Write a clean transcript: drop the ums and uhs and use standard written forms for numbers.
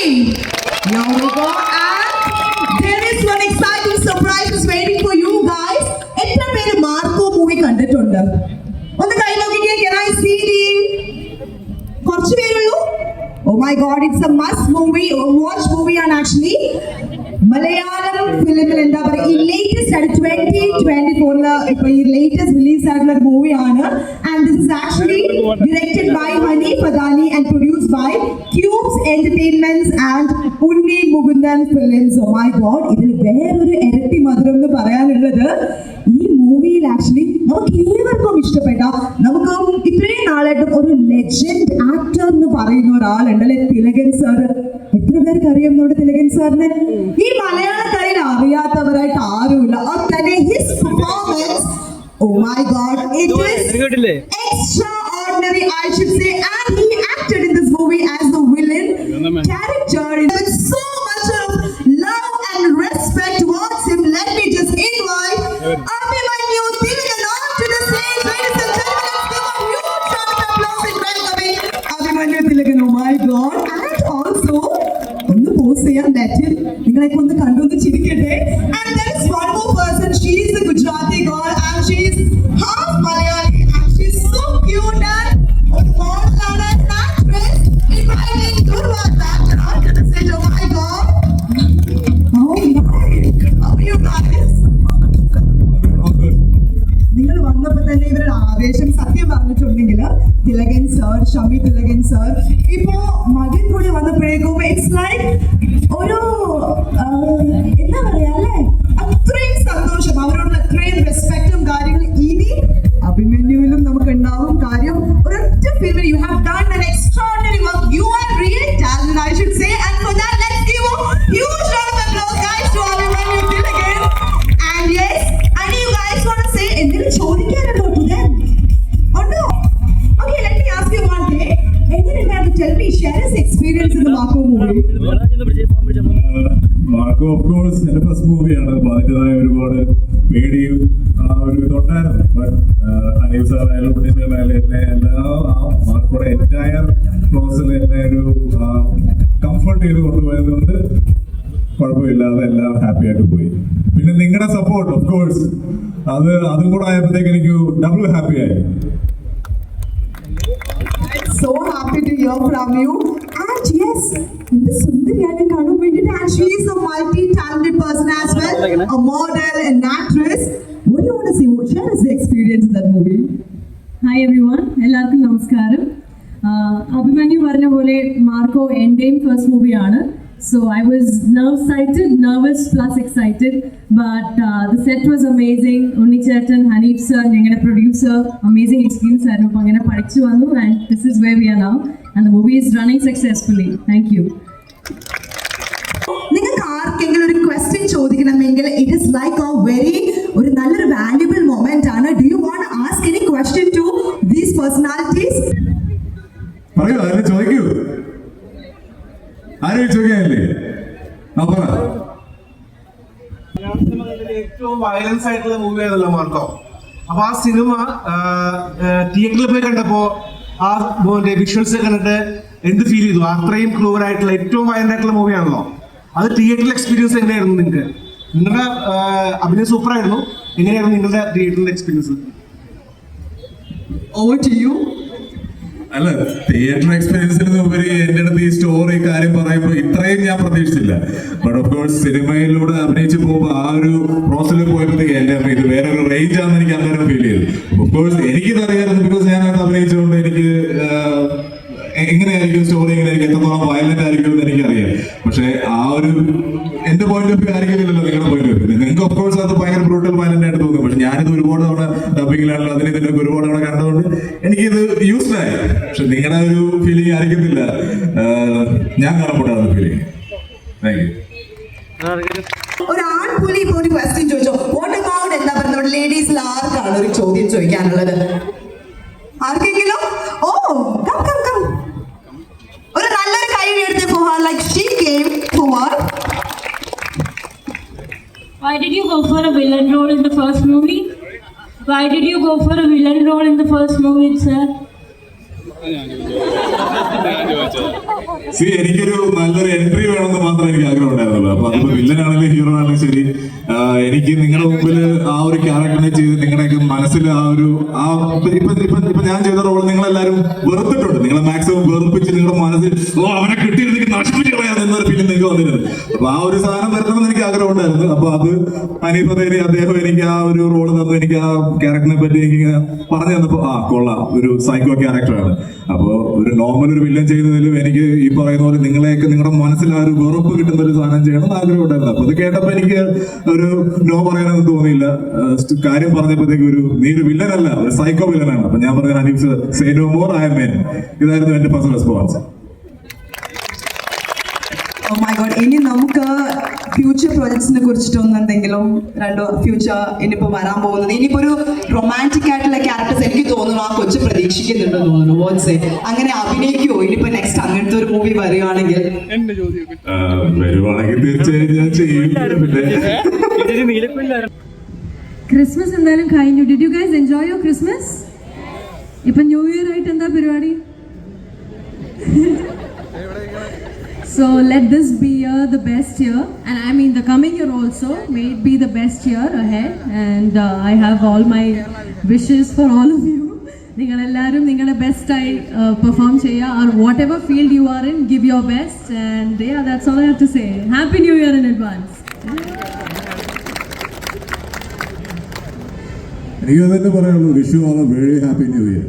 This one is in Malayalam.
Here we go. And there is one exciting surprise is waiting for you guys. എത്ര പേര് മാർക്കോ മൂവി കണ്ടിട്ടുണ്ട്? ഒന്ന് കൈ നോക്കിക്കേ. Can I see the? കുറച്ച് പേരുള്ളൂ. Oh my God, it's a must movie, a watch movie ആണ് actually. മലയാളം ഫിലിമിൽ എന്താ പറയുക, ഈ ലേറ്റസ്റ്റ് ആയിട്ട് 2024 ഇപ്പൊ ഈ ലേറ്റസ്റ്റ് റിലീസ് ആയിട്ടുള്ള ഒരു മൂവിയാണ്. And this is actually directed by Haneef Adeni and produced by Cubes entertainments and Unni Mukundan films. Oh my God, ഇതിൽ വേറൊരു ഇരട്ടി മധുരം എന്ന് പറയാനുള്ളത്, ഈ മൂവിയിൽ ആക്ച്വലി നമുക്ക് ഏവർക്കും ഇഷ്ടപ്പെട്ട, നമുക്ക് ഇത്രയും നാളായിട്ടും ഒരു ലെജൻഡ് ആക്ടർ എന്ന് പറയുന്ന ഒരാളുണ്ട് അല്ലെ, തിലകൻ സാർ. എത്ര പേർക്ക് അറിയാം നമ്മുടെ തിലകൻ സാറിനെ? ഈ മലയാളക്കരയിൽ അറിയാത്തവരായിട്ട് ആരുമില്ല. His performance, oh my God, it is extraordinary, I should say. And he acted in this movie as the villain character with so much of love and respect towards him. Let me just invite Abhimanyu Thilagan onto the stage. Ladies and gentlemen, let's give a huge round of applause in welcoming Abhimanyu Thilagan. Oh my God. And also ഒന്ന് പോസ്റ്റ് ചെയ്യാൻ പറ്റും, നിങ്ങളൊക്കെ ഒന്ന് കണ്ടൊന്ന് ചിരിക്കട്ടെ. And there is one more person. She is a Gujarati girl and she is half Malayali and she is so cute and one model and actress. Inviting Durva Thatcher onto the stage. Oh my God. Oh my. How are you guys? നിങ്ങൾ വന്നപ്പോ തന്നെ ഇവരുടെ ആവേശം സത്യം പറഞ്ഞിട്ടുണ്ടെങ്കിൽ തിലകൻ സർ, ഷമി തിലകൻ സർ, ഇപ്പോ മകൻ കൂടി വന്നപ്പോഴേക്കും ഇറ്റ്സ് ലൈക്ക് ഒരു എന്താ പറയാ അല്ലേ, അത്രയും സന്തോഷം, അവരോടുള്ള അത്രയും റെസ്പെക്റ്റും കാര്യങ്ങളും ഇനി അഭിമന്യുവിലും നമുക്ക് ഉണ്ടാവും. കാര്യം ഒരൊറ്റ ഫിലിമിൽ you have done an extraordinary work. You are really talented, I should say, and for that let's give a huge round of applause guys to Abhimanyu Thilagan. And yes, I know you guys want to say എന്തെങ്കിലും ചോദിക്കാനുണ്ടോ to them? Or no? Okay, let me ask you one thing. എങ്ങനെയുണ്ടായിരുന്നു? Tell me, share his experience in the Marco movie. Marco of course എന്റെ ഫസ്റ്റ് മൂവിയാണ്. അപ്പൊ അതിൻ്റെതായ ഒരുപാട് പേടിയും ഒരു ഇതുണ്ടായിരുന്നു. ബട്ട് ഹനീഫ് സാറായാലും ഉണ്ണിസാറായാലും എന്നെ മാർക്കോയുടെ എൻറ്റയർ പ്രോസസ്സിൽ എന്നെ ഒരു കംഫർട്ട് ചെയ്ത് കൊണ്ടുപോയത് കൊണ്ട് കുഴപ്പമില്ലാതെ എല്ലാം ഹാപ്പി ആയിട്ട് പോയി. പിന്നെ നിങ്ങളുടെ സപ്പോർട്ട് ഓഫ് കോഴ്സ് അതും കൂടെ ആയപ്പോഴത്തേക്ക് എനിക്ക് ഡബിൾ ഹാപ്പി ആയി. So happy to hear from you. And yes, this Sundari Kanu Vidit, and she is a multi-talented person as well, a model, an actress. What do you want to say? Share us the experience in that movie. Hi everyone, എല്ലാവർക്കും നമസ്കാരം. അഭിമന്യു പറഞ്ഞ പോലെ മാർക്കോ എന്റെയും ഫസ്റ്റ് മൂവിയാണ്. So I was nervous plus excited, but the set was amazing. Unni Chetan, Hanif sir, ഞങ്ങളുടെ producer, amazing experience ആയിരുന്നു. അപ്പോൾ അങ്ങനെ പഠിച്ചു വന്നു and this is where we are now and the movie is running successfully. Thank you. നിങ്ങൾക്ക് ആർക്കെങ്കിലും ഒരു ക്വസ്റ്റ്യൻ ചോദിക്കണമെങ്കിൽ it is like a very ഒരു നല്ലൊരു വാല്യുബിൾ മൊമെന്റ് ആണ്. Do you want to ask any question to these personalities? പറയൂ, ആരും ചോദിക്കൂ. ആരും ചോദിക്കാനില്ലേ? ഏറ്റവും വയലൻസ് ആയിട്ടുള്ള മൂവി ആയിരുന്നല്ലോ മാർക്കോ. അപ്പൊ ആ സിനിമ തിയേറ്ററിൽ പോയി കണ്ടപ്പോ ആ വിഷ്വൽസ് കണ്ടിട്ട് എന്ത് ഫീൽ ചെയ്തു? അത്രയും ക്രൂവർ ആയിട്ടുള്ള ഏറ്റവും വയലന്റ് ആയിട്ടുള്ള മൂവിയാണല്ലോ. അത് തിയേറ്ററിൽ എക്സ്പീരിയൻസ് എങ്ങനെയായിരുന്നു നിങ്ങൾക്ക്? നിങ്ങളുടെ അഭിനയം സൂപ്പർ ആയിരുന്നു. എങ്ങനെയായിരുന്നു നിങ്ങളുടെ തിയേറ്ററിലെ എക്സ്പീരിയൻസ്? Over to you. അല്ല, തിയേറ്റർ എക്സ്പീരിയൻസിന് ഉപരി എന്റെ അടുത്ത് ഈ സ്റ്റോറി കാര്യം പറയുമ്പോൾ ഇത്രയും ഞാൻ പ്രതീക്ഷിച്ചില്ല. ബട്ട് ഓഫ് കോഴ്സ് സിനിമയിലൂടെ അഭിനയിച്ച് പോകുമ്പോൾ ആ ഒരു പ്രോസസ്സിൽ പോയപ്പോഴത്തേക്ക് എന്റെ ഇത് വേറൊരു റേഞ്ച് ആണെന്ന് എനിക്ക് അന്നേരം ഫീൽ ചെയ്തു. ഓഫ് കോഴ്സ് എനിക്കിത് അറിയാമായിരുന്നു, ബിക്കോസ് ഞാനത് അഭിനയിച്ചുകൊണ്ട് എനിക്ക് എങ്ങനെയായിരിക്കും സ്റ്റോറി, എങ്ങനെയായിരിക്കും, എത്രത്തോളം വയലന്റ് ആയിരിക്കും എന്ന് എനിക്കറിയാം. പക്ഷെ ആ ഒരു എന്റെ പോയിന്റ് ഓഫ് വ്യൂ ആയിരിക്കില്ലല്ലോ നിങ്ങളുടെ പോയിന്റ് ഓഫ് വ്യൂ. നിങ്ങൾക്ക് ഓഫ് കോഴ്സ് അത് ഭയങ്കര ബ്രൂട്ടൽ വയലന്റ് ആയിട്ട് തോന്നും. പക്ഷെ ഞാനിത് ഒരുപാട് തവണ ഡബിങ്ങിലാണല്ലോ ഇതിനൊക്കെ ഒരുപാട് തവണ കണ്ടതുകൊണ്ട് എനിക്കിത് യൂസ്ഡ് ആയി. പക്ഷെ നിങ്ങളുടെ ഒരു ഫീലിംഗ് ആയിരിക്കത്തില്ല ഞാൻ കാണപ്പെടാത്ത ഫീലിംഗ്. Thank you. ഒരു ആൺപുലി ഇപ്പൊ ഒരു ക്വസ്റ്റ്യൻ ചോദിച്ചോ? വാട്ട് അബൌട്ട് എന്താ പറയുക, നമ്മുടെ ലേഡീസിൽ ആർക്കാണ് ഒരു ചോദ്യം ചോദിക്കാനുള്ളത്? ആർക്കെങ്കിലും? ഓ കം കം കം, ഒരു നല്ലൊരു കൈ എടുത്ത് പോവാ. Like she came forward. Why did you go for a villain role in the first movie? Why did you go for a villain role in the first movie itself? എനിക്കൊരു നല്ലൊരു എൻട്രി വേണമെന്ന് മാത്രമേ എനിക്ക് ആഗ്രഹം ഉണ്ടായിരുന്നുള്ളൂ. അപ്പൊ അതിപ്പോ വില്ലനാണെങ്കിലും ഹീറോ ആണെങ്കിലും ശരി, എനിക്ക് നിങ്ങളുടെ മുമ്പിൽ ആ ഒരു ക്യാരക്ടറിനെ ചെയ്ത് നിങ്ങളുടെയൊക്കെ മനസ്സിൽ ഇപ്പൊ ഞാൻ ചെയ്ത റോൾ നിങ്ങളെല്ലാരും വെറുത്തിട്ടുണ്ട്. നിങ്ങളെ മാക്സിമം വെറുപ്പിച്ച് നിങ്ങളുടെ മനസ്സിൽ അവനെ കിട്ടിയിരുന്നെങ്കിൽ നശിപ്പിച്ച് കളയാൻ എന്നൊരു ഫീലിംഗ് നിങ്ങൾക്ക് വന്നിരുന്നു. അപ്പൊ ആ ഒരു സാധനം വരുത്തണമെന്ന് എനിക്ക് ആഗ്രഹം ഉണ്ടായിരുന്നു. അപ്പൊ അത് അനീഫതേനി അദ്ദേഹം എനിക്ക് ആ ഒരു റോള് തന്നു. എനിക്ക് ആ ക്യാരക്ടറിനെ പറ്റി എനിക്ക് പറഞ്ഞു തന്നപ്പോ കൊള്ളാം, ഒരു സൈക്കോ ക്യാരക്ടറാണ്. അപ്പൊ ഒരു നോർമൽ ഒരു വില്ലൻ ചെയ്യുന്നതിലും എനിക്ക് ഈ പറയുന്ന പോലെ നിങ്ങളെയൊക്കെ നിങ്ങളുടെ മനസ്സിൽ ആ ഒരു വെറുപ്പ് കിട്ടുന്ന ഒരു സാധനം ചെയ്യണം എന്ന് ആഗ്രഹം ഉണ്ടായിരുന്നു. അപ്പൊ അത് കേട്ടപ്പോ എനിക്ക് ഒരു നോ പറയാനൊന്നും തോന്നിയില്ല. കാര്യം പറഞ്ഞപ്പോഴത്തേക്ക് നീ ഒരു വില്ലനല്ല, ഒരു സൈക്കോ വില്ലനാണ്. അപ്പൊ ഞാൻ പറഞ്ഞ Haneef say no more, I am men. ഇതായിരുന്നു എന്റെ first response. Oh my God. ഇനി നമുക്ക് ഫ്യൂച്ചർ പ്രോജക്ട്സിനെ കുറിച്ചിട്ടൊന്നും എന്തെങ്കിലും ഫ്യൂച്ചർ ഇനിയിപ്പോ വരാൻ പോകുന്നത്, ഇനിയിപ്പോ ഒരു റൊമാൻറ്റിക് ആയിട്ടുള്ള ക്യാരക്ടേഴ്സ് എനിക്ക് തോന്നുന്നു ആ കൊച്ചു പ്രതീക്ഷിക്കുന്നുണ്ടെന്ന് തോന്നുന്നു. വാട്ട്സ് അങ്ങനെ അഭിനയിക്കുമോ ഇനിയിപ്പോ നെക്സ്റ്റ് അങ്ങനത്തെ ഒരു മൂവി വരികയാണെങ്കിൽ? വരുവാണെങ്കിൽ തീർച്ചയായും ഞാൻ ചെയ്യും. ക്രിസ്മസ് എന്തായാലും കഴിഞ്ഞു. Did you guys enjoy your Christmas? ഇപ്പൊ ന്യൂ ഇയർ ആയിട്ട് എന്താ പരിപാടി? So let this be the best year, and I mean the coming year also, may it be the best year ahead, and I have all my wishes for all of you. നിങ്ങളെല്ലാവരും നിങ്ങളുടെ ബെസ്റ്റായി പെർഫോം ചെയ്യുക, or whatever field you are in, give your best, and yeah, that's all I have to say. Happy New Year in advance. എനിക്ക് തന്നെ പറയാനുള്ളൂ, wish you all A very happy new year.